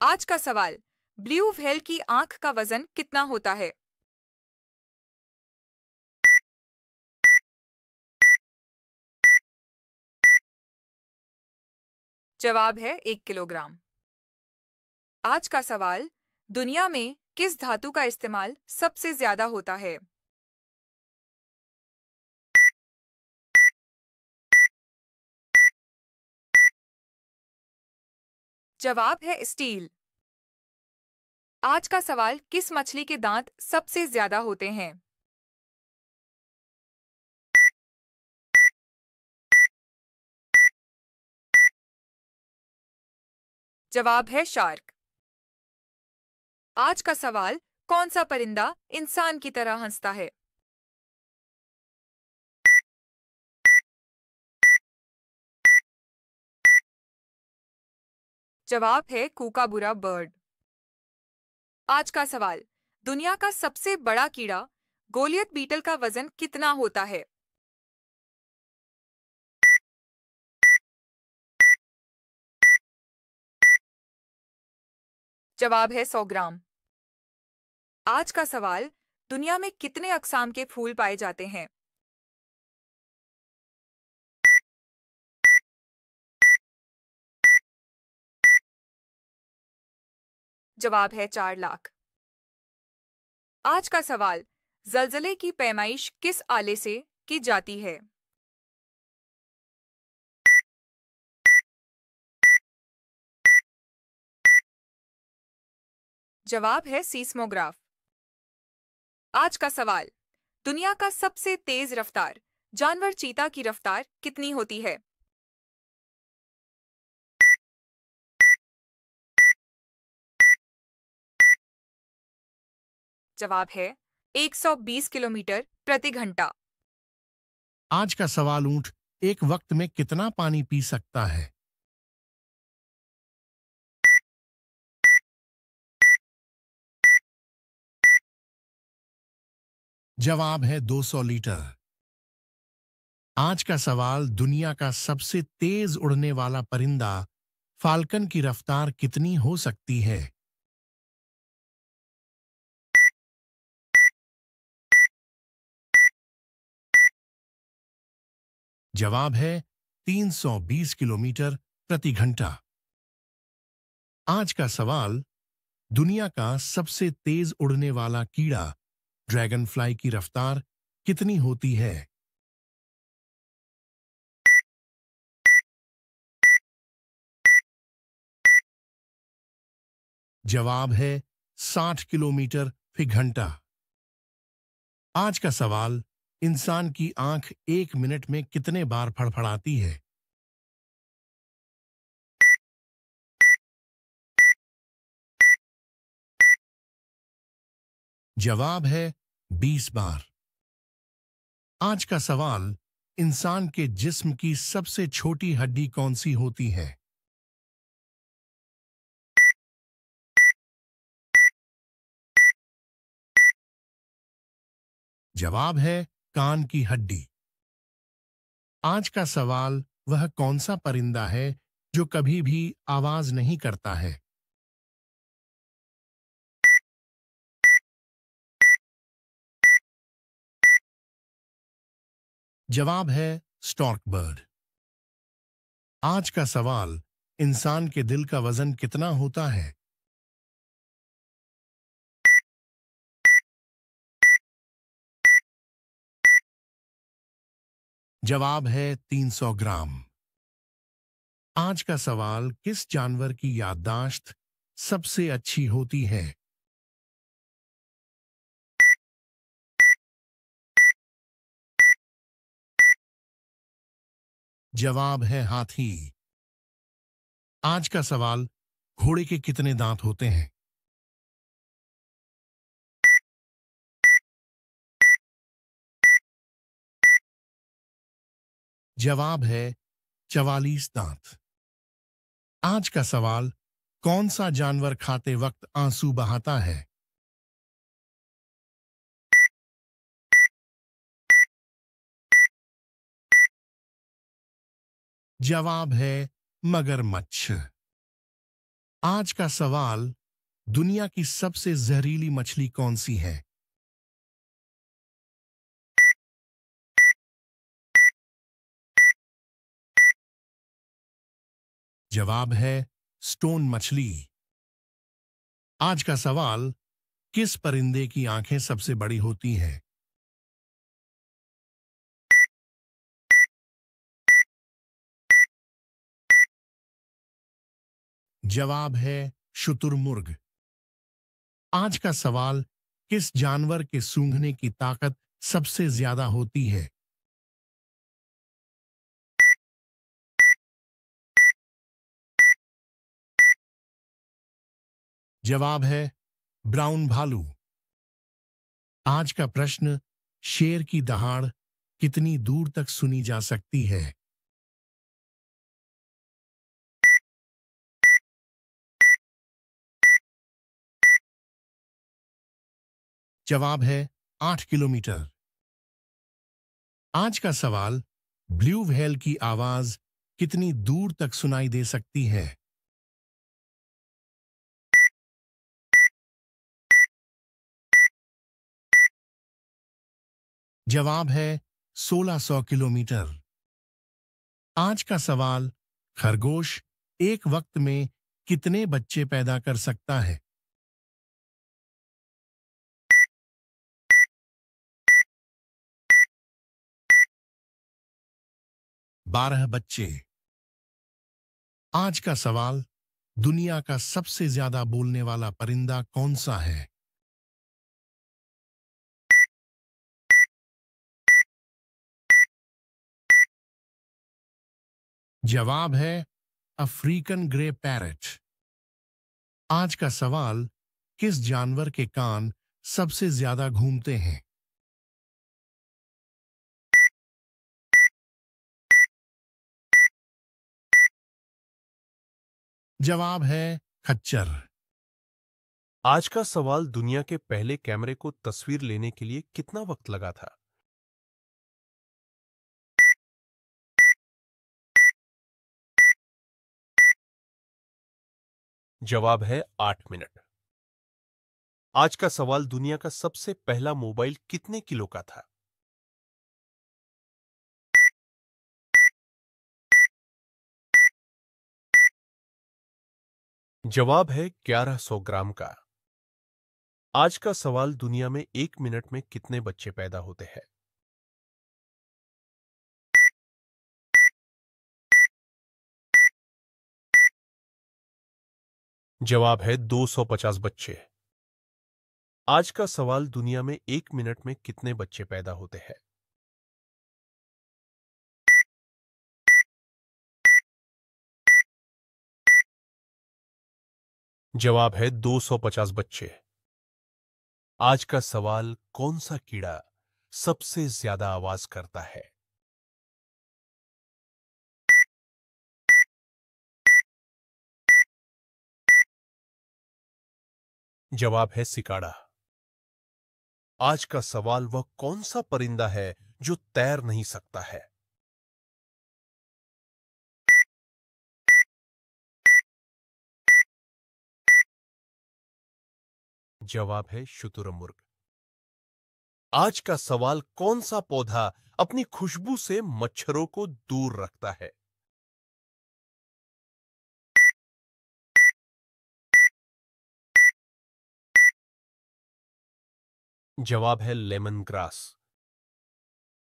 आज का सवाल। ब्लू व्हेल की आंख का वजन कितना होता है? जवाब है 1 किलोग्राम। आज का सवाल। दुनिया में किस धातु का इस्तेमाल सबसे ज्यादा होता है? जवाब है स्टील। आज का सवाल। किस मछली के दांत सबसे ज्यादा होते हैं? जवाब है शार्क। आज का सवाल। कौन सा परिंदा इंसान की तरह हंसता है? जवाब है कूकाबूरा बर्ड। आज का सवाल। दुनिया का सबसे बड़ा कीड़ा गोलियत बीटल का वजन कितना होता है? जवाब है 100 ग्राम। आज का सवाल। दुनिया में कितने अक़साम के फूल पाए जाते हैं? जवाब है 4 लाख। आज का सवाल। जलजले की पैमाइश किस आले से की जाती है? जवाब है सीस्मोग्राफ। आज का सवाल। दुनिया का सबसे तेज रफ्तार जानवर चीता की रफ्तार कितनी होती है? जवाब है 120 किलोमीटर प्रति घंटा। आज का सवाल। ऊंट एक वक्त में कितना पानी पी सकता है? जवाब है 200 लीटर। आज का सवाल। दुनिया का सबसे तेज उड़ने वाला परिंदा फाल्कन की रफ्तार कितनी हो सकती है? जवाब है 320 किलोमीटर प्रति घंटा। आज का सवाल। दुनिया का सबसे तेज उड़ने वाला कीड़ा ड्रैगन फ्लाई की रफ्तार कितनी होती है? जवाब है 60 किलोमीटर फी घंटा। आज का सवाल। इंसान की आंख 1 मिनट में कितने बार फड़फड़ाती है? जवाब है 20 बार। आज का सवाल। इंसान के जिस्म की सबसे छोटी हड्डी कौन सी होती है? जवाब है कान की हड्डी। आज का सवाल। वह कौन सा परिंदा है जो कभी भी आवाज नहीं करता है? जवाब है स्टॉर्क बर्ड। आज का सवाल। इंसान के दिल का वजन कितना होता है? जवाब है 300 ग्राम। आज का सवाल। किस जानवर की याददाश्त सबसे अच्छी होती है? जवाब है हाथी। आज का सवाल। घोड़े के कितने दांत होते हैं? जवाब है 44 दांत। आज का सवाल। कौन सा जानवर खाते वक्त आंसू बहाता है? जवाब है मगरमच्छ। आज का सवाल, दुनिया की सबसे जहरीली मछली कौन सी है? जवाब है स्टोन मछली। आज का सवाल, किस परिंदे की आंखें सबसे बड़ी होती हैं? जवाब है शुतुरमुर्ग। आज का सवाल, किस जानवर के सूंघने की ताकत सबसे ज्यादा होती है? जवाब है ब्राउन भालू। आज का प्रश्न, शेर की दहाड़ कितनी दूर तक सुनी जा सकती है? जवाब है 8 किलोमीटर। आज का सवाल, ब्लू व्हेल की आवाज कितनी दूर तक सुनाई दे सकती है? जवाब है 1600 किलोमीटर। आज का सवाल, खरगोश एक वक्त में कितने बच्चे पैदा कर सकता है? बारह बच्चे। आज का सवाल, दुनिया का सबसे ज्यादा बोलने वाला परिंदा कौन सा है? जवाब है अफ्रीकन ग्रे पैरेट। आज का सवाल, किस जानवर के कान सबसे ज्यादा घूमते हैं? जवाब है खच्चर। आज का सवाल, दुनिया के पहले कैमरे को तस्वीर लेने के लिए कितना वक्त लगा था? जवाब है 8 मिनट। आज का सवाल, दुनिया का सबसे पहला मोबाइल कितने किलो का था? जवाब है 1100 ग्राम का। आज का सवाल, दुनिया में 1 मिनट में कितने बच्चे पैदा होते हैं? जवाब है 250 बच्चे। आज का सवाल, दुनिया में 1 मिनट में कितने बच्चे पैदा होते हैं? जवाब है 250 बच्चे। आज का सवाल, कौन सा कीड़ा सबसे ज्यादा आवाज करता है? जवाब है सिकाड़ा। आज का सवाल, वह कौन सा परिंदा है जो तैर नहीं सकता है? जवाब है शुतुरमुर्ग। आज का सवाल, कौन सा पौधा अपनी खुशबू से मच्छरों को दूर रखता है? जवाब है लेमन ग्रास।